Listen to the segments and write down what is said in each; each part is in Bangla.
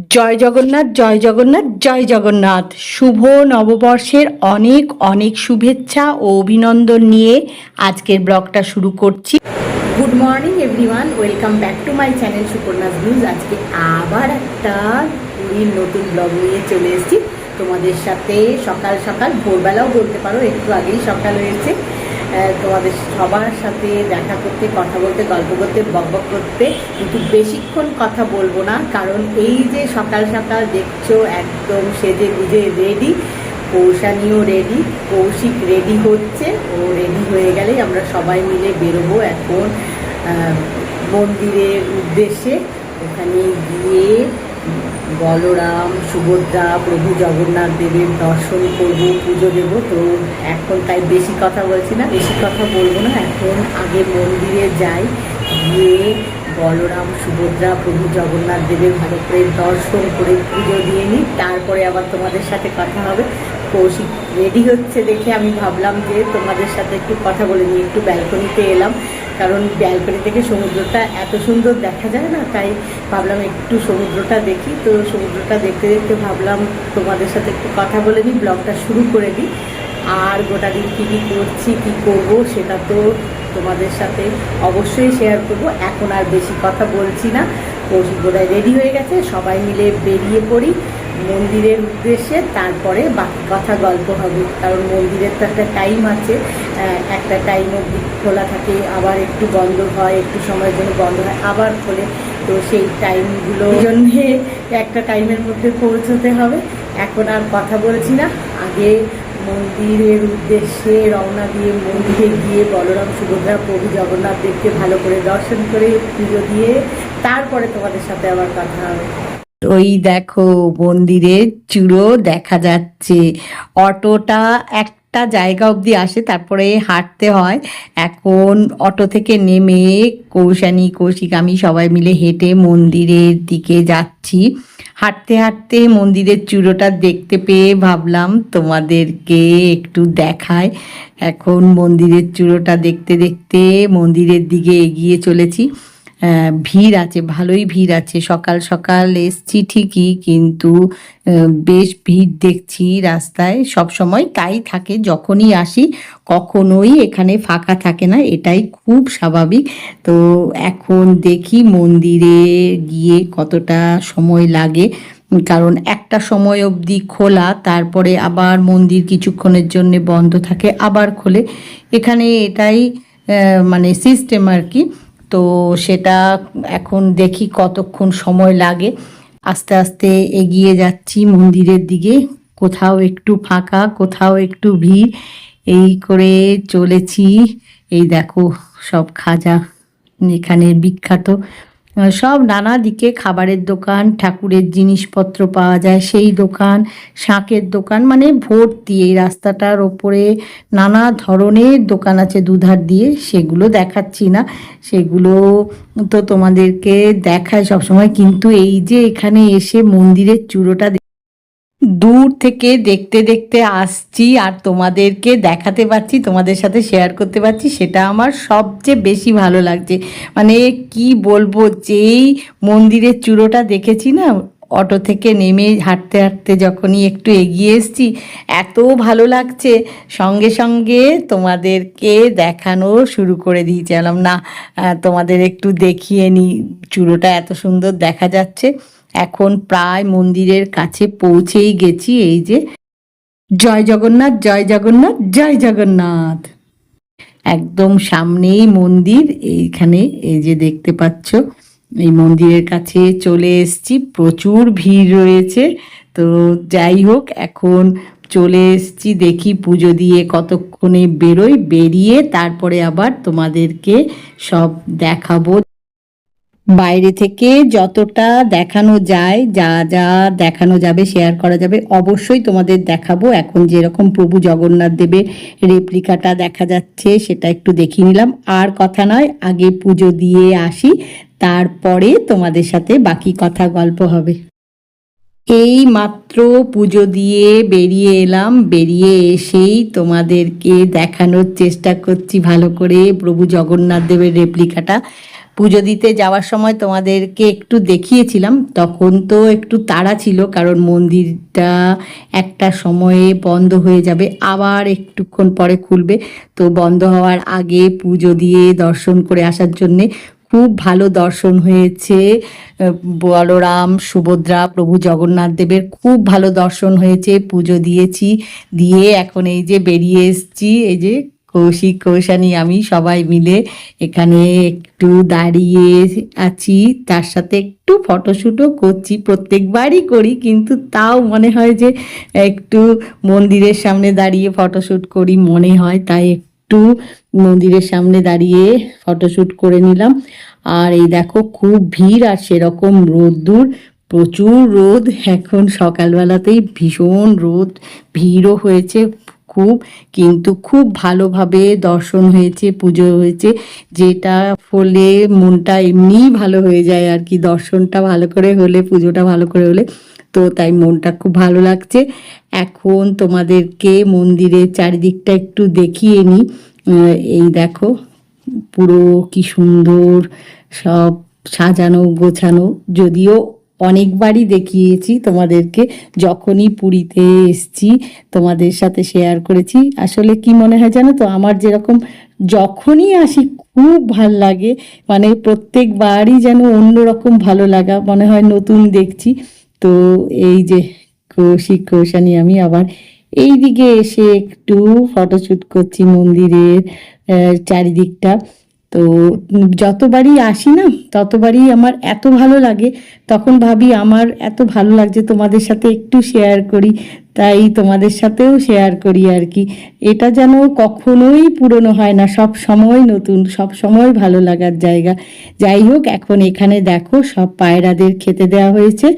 জয় জগন্নাথ, জয় জগন্নাথ, জয় জগন্নাথ। শুভ নববর্ষের অনেক অনেক শুভেচ্ছা ও অভিনন্দন নিয়ে আজকের ব্লগটা শুরু করছি। Good morning everyone, welcome back to my channel Suparna's news. আজকে আবার একটা পুরীর নতুন ব্লগ নিয়ে চলে এসেছি তোমাদের সাথে। সকাল সকাল, ভোরবেলাও বলতে পারো, একটু আগেই সকাল হয়েছে। তোমাদের সবার সাথে দেখা করতে, কথা বলতে, গল্প করতে, বকবক করতে, কিন্তু বেশিক্ষণ কথা বলবো না, কারণ এই যে সকাল সকাল দেখছো একদম সেজে গুজে রেডি, কৌশানীও রেডি, কৌশিক রেডি হচ্ছে। ও রেডি হয়ে গেলেই আমরা সবাই মিলে বেরোবো এখন মন্দিরের উদ্দেশ্যে। ওখানে গিয়ে বলরাম, সুভদ্রা, প্রভু জগন্নাথ দেবের দর্শন করব, পুজো দেবো। তো এখন তাই বেশি কথা বলছি না, বেশি কথা বলবো না, এখন আগে মন্দিরে যাই, গিয়ে বলরাম, সুভদ্রা, প্রভু জগন্নাথ দেবের ভালো করে দর্শন করে পুজো দিয়ে নিই, তারপরে আবার তোমাদের সাথে কথা হবে। কৌশিক রেডি হচ্ছে দেখে আমি ভাবলাম যে তোমাদের সাথে একটু কথা বলে নিই। একটু ব্যালকনিতে এলাম, কারণ ব্যালকনি থেকে সমুদ্রটা এত সুন্দর দেখা যায় না, তাই ভাবলাম একটু সমুদ্রটা দেখি। তো সমুদ্রটা দেখতে দেখতে ভাবলাম তোমাদের সাথে একটু কথা বলে নিই, ব্লগটা শুরু করে দিই। আর গোটা দিন কী কী করছি, কী করবো, সেটা তো তোমাদের সাথে অবশ্যই শেয়ার করব। এখন আর বেশি কথা বলছি না, কৌশিক বোধহয় রেডি হয়ে গেছে, সবাই মিলে বেরিয়ে পড়ি মন্দিরের উদ্দেশ্যে। তারপরে বাকি কথা গল্প হবে, কারণ মন্দিরের তো একটা টাইম আছে, একটা টাইম অবধি খোলা থাকে, আবার একটু বন্ধ হয়, একটু সময়ের জন্য বন্ধ হয়, আবার খোলে। তো সেই টাইমগুলো জন্যে একটা টাইমের মধ্যে পৌঁছতে হবে। এখন আর কথা বলছি না, আগে মন্দিরের উদ্দেশ্যে রওনা দিয়ে মন্দিরে গিয়ে বলরাম, সুভদ্রা, প্রভু জগন্নাথ দেবকে ভালো করে দর্শন করে পুজো দিয়ে তারপরে তোমাদের সাথে আবার কথা হবে। ওই দেখো মন্দিরের চূড়ো দেখা যাচ্ছে। অটোটা একটা জায়গা অবধি আসে, তারপরে হাঁটতে হয়। এখন অটো থেকে নেমে কৌশানী, কৌশিক, আমি সবাই মিলে হেঁটে মন্দিরের দিকে যাচ্ছি। হাঁটতে হাঁটতে মন্দিরের চূড়োটা দেখতে পেয়ে ভাবলাম তোমাদেরকে একটু দেখায়। এখন মন্দিরের চূড়োটা দেখতে দেখতে মন্দিরের দিকে এগিয়ে চলেছি। ভিড় আছে, ভালোই ভিড় আছে। সকাল সকাল এসছি ঠিকই, কিন্তু বেশ ভিড় দেখছি রাস্তায়। সব সময় তাই থাকে, যখনই আসি কখনোই এখানে ফাঁকা থাকে না, এটাই খুব স্বাভাবিক। তো এখন দেখি মন্দিরে গিয়ে কতটা সময় লাগে, কারণ একটা সময় অবধি খোলা, তারপরে আবার মন্দির কিছুক্ষণের জন্য বন্ধ থাকে, আবার খোলে। এখানে এটাই মানে সিস্টেম আর কি। তো সেটা এখন দেখি কতক্ষণ সময় লাগে। আস্তে আস্তে এগিয়ে যাচ্ছি মন্দিরের দিকে, কোথাও একটু ফাঁকা, কোথাও একটু ভিড়, এই করে চলেছি। এই দেখো সব খাজা, এখানে বিখ্যাত সব নানা দিকে খাবারের দোকান, ঠাকুরের জিনিসপত্র পাওয়া যায় সেই দোকান, শাঁখের দোকান, মানে ভর্তি এই রাস্তাটার ওপরে নানা ধরনের দোকান আছে দুধার দিয়ে। সেগুলো দেখাচ্ছি না, সেগুলো তো তোমাদেরকে দেখায় সবসময়, কিন্তু এই যে এখানে এসে মন্দিরের চূড়োটা দূর থেকে দেখতে দেখতে আসছি আর তোমাদেরকে দেখাতে পারছি, তোমাদের সাথে শেয়ার করতে পারছি, সেটা আমার সবচেয়ে বেশি ভালো লাগছে। মানে কি বলবো, যেই মন্দিরের চূড়োটা দেখেছি না, অটো থেকে নেমে হাঁটতে হাঁটতে যখনই একটু এগিয়ে এসছি, এত ভালো লাগছে, সঙ্গে সঙ্গে তোমাদেরকে দেখানো শুরু করে দিয়েছিলাম। না, তোমাদের একটু দেখিয়ে নিই, চূড়োটা এত সুন্দর দেখা যাচ্ছে। এখন প্রায় মন্দিরের কাছে পৌঁছেই গেছি। এই যে জয় জগন্নাথ, জয় জগন্নাথ, জয় জগন্নাথ, একদম সামনেই মন্দির। এইখানে এই যে দেখতে পাচ্ছ, এই মন্দিরের কাছে চলে এসেছি। প্রচুর ভিড় রয়েছে, তো যাই হোক এখন চলে এসেছি। দেখি পুজো দিয়ে কতক্ষণে বেরোই, বেরিয়ে তারপরে আবার তোমাদেরকে সব দেখাবো। বাইরে থেকে যতটা দেখানো যায়, যা যা দেখানো যাবে, শেয়ার করা যাবে, অবশ্যই তোমাদের দেখাবো। এখন যেরকম প্রভু জগন্নাথ দেবের রেপ্লিকাটা দেখা যাচ্ছে, সেটা একটু দেখিয়ে নিলাম। আর কথা নয়, আগে পুজো দিয়ে আসি, তারপরে তোমাদের সাথে বাকি কথা গল্প হবে। এই মাত্র পুজো দিয়ে বেরিয়ে এলাম, বেরিয়ে এসেই তোমাদেরকে দেখানোর চেষ্টা করছি ভালো করে প্রভু জগন্নাথ দেবের রেপ্লিকাটা। পুজো দিতে যাওয়ার সময় তোমাদেরকে একটু দেখিয়েছিলাম, তখন তো একটু তাড়া ছিল কারণ মন্দিরটা একটা সময়ে বন্ধ হয়ে যাবে, আবার একটুক্ষণ পরে খুলবে। তো বন্ধ হওয়ার আগে পুজো দিয়ে দর্শন করে আসার জন্যে খুব ভালো দর্শন হয়েছে। বলরাম, সুভদ্রা, প্রভু জগন্নাথ দেবের খুব ভালো দর্শন হয়েছে। পুজো দিয়েছি, দিয়ে এখন এই যে বেরিয়ে এসছি, এই যে কৌশিক, কৌশানী, আমি সবাই মিলে এখানে একটু দাঁড়িয়ে আছি, তার সাথে একটু ফটোশ্যুটও করছি। প্রত্যেকবারই করি, কিন্তু তাও মনে হয় যে একটু মন্দিরের সামনে দাঁড়িয়ে ফটোশ্যুট করি মনে হয়, তাই একটু মন্দিরের সামনে দাঁড়িয়ে ফটোশ্যুট করে নিলাম। আর এই দেখো খুব ভিড়, আর সেরকম রোদ্দুর, প্রচুর রোদ। এখন সকালবেলাতেই ভীষণ রোদ, ভিড়ও হয়েছে খুব, কিন্তু খুব ভালোভাবে দর্শন হয়েছে, পুজো হয়েছে, যেটা ফলে মনটা এমনিই ভালো হয়ে যায় আর কি। দর্শনটা ভালো করে হলে, পুজোটা ভালো করে হলে, তো তাই মনটা খুব ভালো লাগছে। এখন তোমাদেরকে মন্দিরের চারিদিকটা একটু দেখিয়ে নিই। এই দেখো পুরো কি সুন্দর সব সাজানো গোছানো। যদিও অনেকবারই দেখিয়েছি তোমাদেরকে, যখনই পুরীতে এসছি তোমাদের সাথে শেয়ার করেছি। আসলে কি মনে হয় জানো তো, আমার যেরকম যখনই আসি খুব ভাল লাগে, মানে প্রত্যেকবারই যেন অন্যরকম ভালো লাগা, মনে হয় নতুন দেখছি। তো এই যে কৌশিক, কৌশানী, আমি আবার এই দিকে এসে একটু ফটোশ্যুট করছি মন্দিরের চারিদিকটা। তো যতবারই আসি না ততবারই আমার এত ভালো লাগে, তখন ভাবি আমার এত ভালো লাগছে তোমাদের সাথে একটু শেয়ার করি, তাই তোমাদের সাথেও শেয়ার করি আর কি। এটা যেন কখনোই পুরনো হয় না, সব সময় নতুন, সব সময় ভালো লাগার জায়গা। যাই হোক, এখন এখানে দেখো সব পায়রাদের খেতে দেওয়া হয়েছে,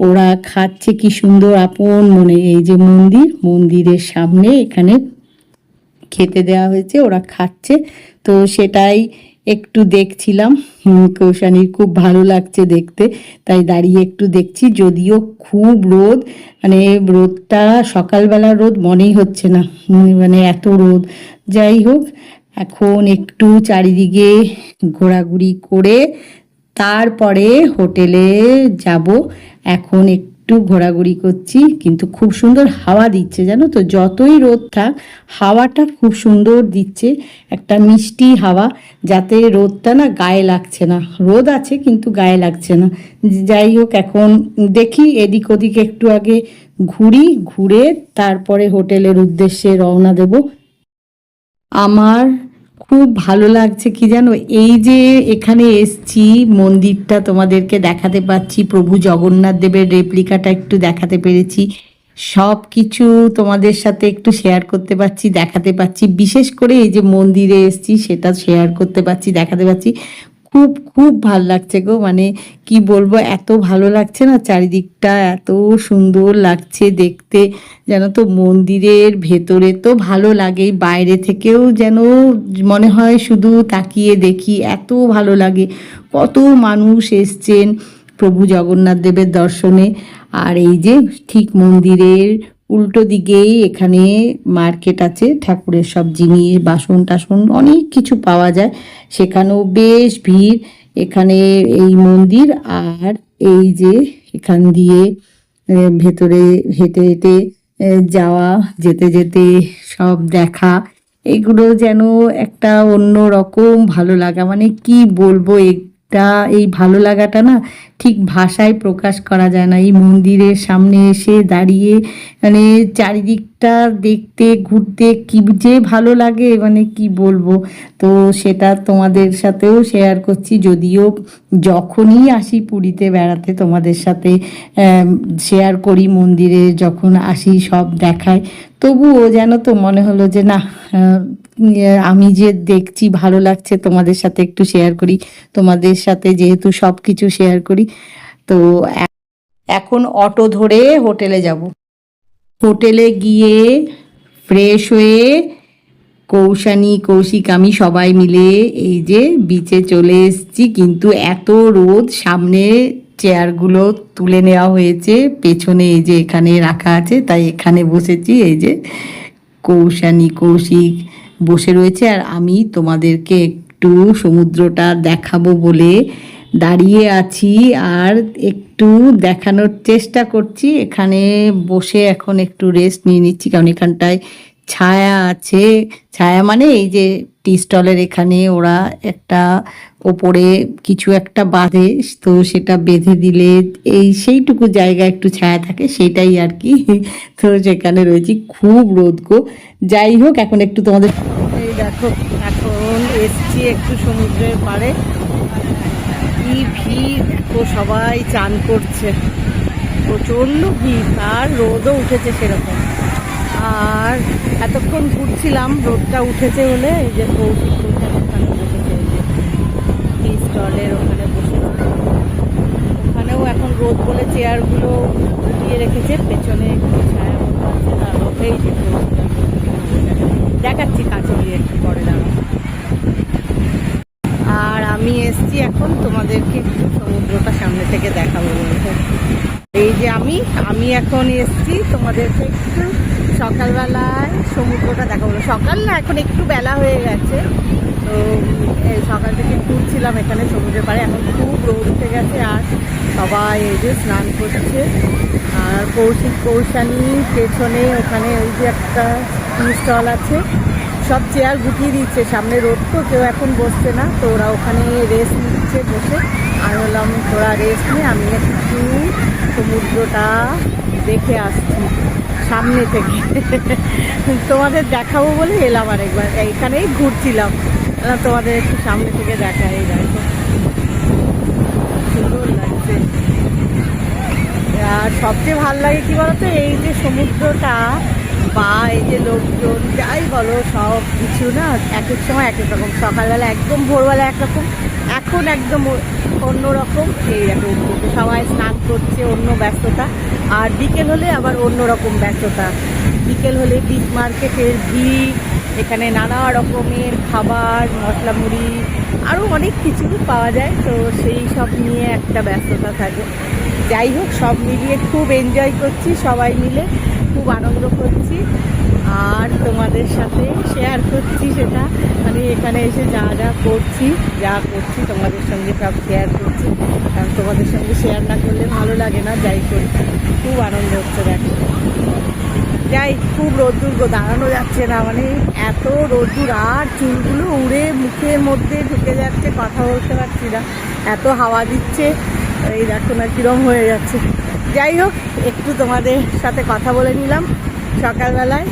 ওরা খাচ্ছে কি সুন্দর আপন মনে। এই যে মন্দির, মন্দিরের সামনে এখানে খেতে দেওয়া হয়েছে, ওরা খাচ্ছে, তো সেটাই একটু দেখছিলাম। কৌশানীর খুব ভালো লাগছে দেখতে, তাই দাঁড়িয়ে একটু দেখছি। যদিও খুব রোদ, মানে রোদটা সকালবেলা রোদ মনেই হচ্ছে না, মানে এত রোদ। যাই হোক, এখন একটু চারিদিকে ঘোরাঘুরি করে তারপরে হোটেলে যাব। এখন একটু ঘোরাঘুরি করছি, কিন্তু খুব সুন্দর হাওয়া দিচ্ছে জানো তো, যতই রোদ থাক হাওয়াটা খুব সুন্দর দিচ্ছে, একটা মিষ্টি হাওয়া, যাতে রোদটা না গায়ে লাগছে না। রোদ আছে কিন্তু গায়ে লাগছে না। যাই হোক, এখন দেখি এদিক ওদিক একটু আগে ঘুরি, ঘুরে তারপরে হোটেলের উদ্দেশ্যে রওনা দেব। আমার খুব ভালো লাগছে কি জানো, এই যে এখানে এসছি, মন্দিরটা তোমাদেরকে দেখাতে পাচ্ছি, প্রভু জগন্নাথ দেবের রেপ্লিকাটা একটু দেখাতে পেরেছি, সব কিছু তোমাদের সাথে একটু শেয়ার করতে পারছি, দেখাতে পাচ্ছি। বিশেষ করে এই যে মন্দিরে এসছি সেটা শেয়ার করতে পারছি, দেখাতে পাচ্ছি। খুব খুব ভাল লাগছে গো, মানে কি বলবো, এত ভালো লাগছে না, চারিদিকটা এত সুন্দর লাগছে দেখতে। যেন তো মন্দিরের ভেতরে তো ভালো লাগেই, বাইরে থেকেও যেন মনে হয় শুধু তাকিয়ে দেখি, এত ভালো লাগে। কত মানুষ এসছেন প্রভু জগন্নাথ দেবের দর্শনে। আর এই যে ঠিক মন্দিরের উল্টো দিকেই এখানে মার্কেট আছে, ঠাকুরের সব জিনিস, বাসন টাসন অনেক কিছু পাওয়া যায়, সেখানেও বেশ ভিড়। এখানে এই মন্দির, আর এই যে এখান দিয়ে ভেতরে হেঁটে হেঁটে যাওয়া, যেতে যেতে সব দেখা, এগুলো যেন একটা অন্য রকম ভালো লাগা, মানে কি বলবো, এটা এই ভালো লাগাটা না ঠিক ভাষায় প্রকাশ করা যায় না। এই মন্দিরের সামনে এসে দাঁড়িয়ে, মানে চারিদিকটা দেখতে, ঘুরতে কি যে ভালো লাগে, মানে কি বলবো। তো সেটা তোমাদের সাথেও শেয়ার করছি। যদিও যখনই আসি পুরীতে বেড়াতে তোমাদের সাথে শেয়ার করি, মন্দিরে যখন আসি সব দেখায়, তবুও যেন তো মনে হলো যে না, আমি যে দেখছি ভালো লাগছে, তোমাদের সাথে একটু শেয়ার করি। তোমাদের সাথে যেহেতু সব কিছু শেয়ার করি, তো এখন অটো ধরে হোটেলে যাব। হোটেলে গিয়ে ফ্রেশ হয়ে কৌশানী, কৌশিক, আমি সবাই মিলে এই যে বিচে চলে এসেছি। কিন্তু এত রোদ, সামনে চেয়ারগুলো তুলে নেওয়া হয়েছে, পেছনে এই যে এখানে রাখা আছে, তাই এখানে বসেছি। এই যে কৌশানী, কৌশিক বসে রয়েছে, আর আমি তোমাদেরকে একটু সমুদ্রটা দেখাবো বলে দাঁড়িয়ে আছি আর একটু দেখানোর চেষ্টা করছি। এখানে বসে এখন একটু রেস্ট নিয়ে নিচ্ছি, কারণ এখানটায় ছায়া আছে। ছায়া মানে এই যে টি স্টলের এখানে ওরা একটা ওপরে কিছু একটা বাঁধে, তো সেটা বেঁধে দিলে এই সেইটুকু জায়গা একটু ছায়া থাকে, সেটাই আর কি। তো সেখানে রয়েছি, খুব রোদ গো। যাই হোক, এখন একটু তোমাদের এই দেখো, এখন এসছি একটু সমুদ্রের পাড়ে। কি ভিড় দেখো, সবাই চান করছে, প্রচণ্ড ভিড়, আর রোদও উঠেছে সেরকম। আর এতক্ষণ ঘুরছিলাম, রোদটা উঠেছে বলে এই যে কৌশিক ওখানে বসেছে, এই যে টি স্টলের ওখানে বসেছে। ওখানেও এখন রোদ বলে চেয়ারগুলো উঠিয়ে রেখেছে, পেছনে একটু ছায়া মতো আছে। আর এই যে দেখাচ্ছি কাছে গিয়ে একটু পরে দাঁড়ানো। আর আমি এসছি এখন তোমাদেরকে একটু সমুদ্রটা সামনে থেকে দেখাবো বলতে। এই যে আমি এখন এসছি তোমাদেরকে একটু সকালবেলায় সমুদ্রটা দেখাবো। সকাল না, এখন একটু বেলা হয়ে গেছে, তো এই সকাল থেকে ঘুরছিলাম এখানে সমুদ্রের পাড়ে। এখন খুব রোদ উঠে গেছে আর সবাই এই যে স্নান করছে। আর কৌশানি পেছনে ওখানে ওই যে একটা টি স্টল আছে, সব চেয়ার গুটিয়ে দিচ্ছে, সামনে রোদ তো কেউ এখন বসছে না, তো ওরা ওখানে রেস্ট নিচ্ছে বসে। আমি বললাম তোরা রেস্ট নিয়ে আমি একটু সমুদ্রটা দেখে আসছি সামনে থেকে, তোমাদের দেখাবো বলে এলাম। আর একবার এইখানেই ঘুরছিলাম, তোমাদের একটু সামনে থেকে দেখাই। দেখো সুন্দর লাগছে। আর সবচেয়ে ভালো লাগে কি বলতো, এই যে সমুদ্রটা বা এই যে লোকজন যাই বলো, সব কিছু না এক এক সময় এক এক রকম। সকালবেলা একদম ভোরবেলা একরকম, এখন একদম অন্যরকম। এইরকম সবাই স্নান করছে, অন্য ব্যস্ততা। আর বিকেল হলে আবার অন্য রকম ব্যস্ততা। বিকেল হলে বিচ মার্কেটের ভিড়, এখানে নানা রকমের খাবার, মশলা মুড়ি, আরও অনেক কিছু পাওয়া যায়, তো সেই সব নিয়ে একটা ব্যস্ততা থাকে। যাই হোক, সব মিলিয়ে খুব এনজয় করছি, সবাই মিলে খুব আনন্দ করছি। আর তোমাদের সাথে শেয়ার করছি সেটা, মানে এখানে এসে যা করছি তোমাদের সঙ্গে সব শেয়ার করছি, কারণ তোমাদের সঙ্গে শেয়ার না করলে ভালো লাগে না। যাই করি, খুব আনন্দ হচ্ছে। দেখো যাই, খুব রোদ্দুর গো, দাঁড়ানো যাচ্ছে না, মানে এত রোদ্দুর। আর চুলগুলো উড়ে মুখের মধ্যে ঢুকে যাচ্ছে, কথা বলতে পারছি না, এত হাওয়া দিচ্ছে। এই দেখো না কিরম হয়ে যাচ্ছে। যাই হোক, একটু তোমাদের সাথে কথা বলে নিলাম সকালবেলায়,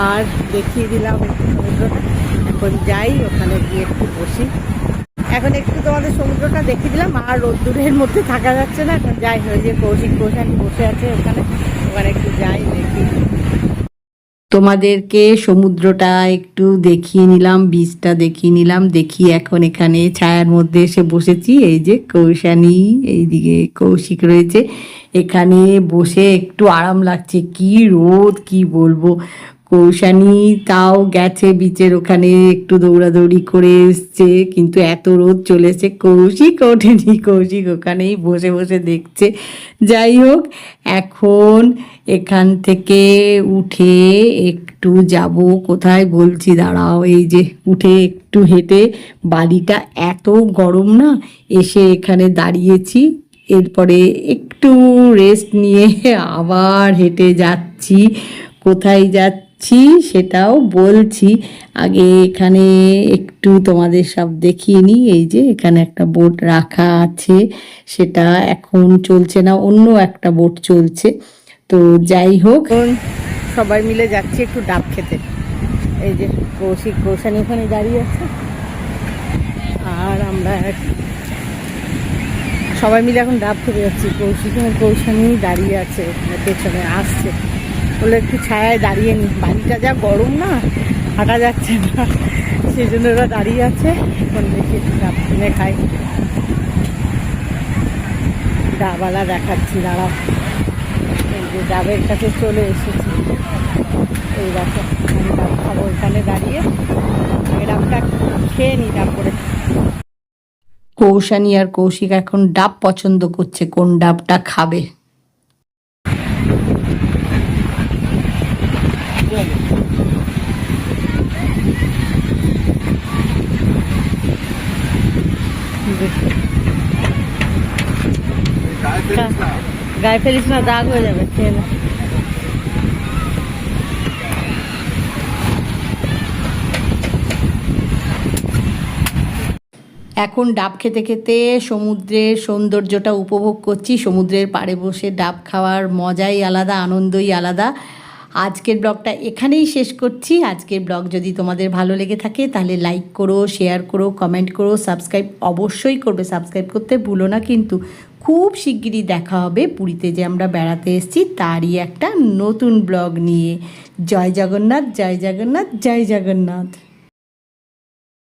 আর দেখিয়ে দিলাম একটু সমুদ্রটা। এখন যাই, ওখানে গিয়ে একটু বসি। এখন একটু তোমাদের সমুদ্রটা দেখিয়ে দিলাম, আর রোদ্দুরের মধ্যে থাকা যাচ্ছে না। এখন যাই, হয়ে যে কৌশিক বসে আছে ওখানে একটু যাই দেখি। তোমাদেরকে সমুদ্রটা একটু দেখিয়ে নিলাম, বীজটা দেখিয়ে নিলাম। দেখি এখন এখানে ছায়ার মধ্যে এসে বসেছি। এই যে কৌশানি, এইদিকে কৌশিক রয়েছে, এখানে বসে একটু আরাম লাগছে। কি রোদ, কি বলবো। কৌশানি তাও গেছে বিচের ওখানে, একটু দৌড়াদৌড়ি করে এসছে, কিন্তু এত রোদ চলেছে। কৌশিক ওঠেনি, কৌশিক ওখানেই বসে বসে দেখছে। যাই হোক, এখন এখান থেকে উঠে একটু যাব কোথায় বলছি, দাঁড়াও। এই যে উঠে একটু হেঁটে, বাড়িটা এত গরম না, এসে এখানে দাঁড়িয়েছি। এরপরে একটু রেস্ট নিয়ে আবার হেঁটে যাচ্ছি। কোথায় যাচ্ছি সেটাও বলছি। আগে এখানে একটু তোমাদের সব দেখিয়ে নিই। এই যে এখানে একটা বোট রাখা আছে, সেটা এখন চলছে না, অন্য একটা বোট চলছে। তো যাই হোক, সবাই মিলে যাচ্ছি একটু ডাব খেতে। এই যে কৌশানি ওখানে দাঁড়িয়ে আছে, আর আমরা সবাই মিলে এখন ডাব খেতে যাচ্ছি। কৌশানি দাঁড়িয়ে আছে পেছনে, আসছে, বলে একটু ছায়ায় দাঁড়িয়ে নি, বাড়িটা যা গরম না, হাঁটা যাচ্ছে না, সেই জন্য ওরা দাঁড়িয়ে আছে। এখন দেখি একটু ডাব কিনে খাই। ডাবওয়ালা দেখাচ্ছি, দাঁড়াও। এই যে ডাবের কাছে চলে এসেছি, এই দেখো আমি ডাব খাবো এখানে দাঁড়িয়ে। ডাবটা খেয়ে নি তারপরে। কৌশানি আর কৌশিক এখন ডাব পছন্দ করছে, কোন ডাবটা খাবে। গায়ে ফেলিস না, দাগ হয়ে যাবে, খেয়ে না। এখন ডাব খেতে খেতে সমুদ্রের সৌন্দর্যটা উপভোগ করছি। সমুদ্রের পাড়ে বসে ডাব খাওয়ার মজাই আলাদা, আনন্দই আলাদা। আজকের ব্লগটা এখানেই শেষ করছি। আজকের ব্লগ যদি তোমাদের ভালো লেগে থাকে তাহলে লাইক করো, শেয়ার করো, কমেন্ট করো, সাবস্ক্রাইব অবশ্যই করবে। সাবস্ক্রাইব করতে ভুলো না কিন্তু। খুব শিগগিরই দেখা হবে পুরীতে যে আমরা বেড়াতে এসেছি তারই একটা নতুন ব্লগ নিয়ে। জয় জগন্নাথ, জয় জগন্নাথ, জয় জগন্নাথ।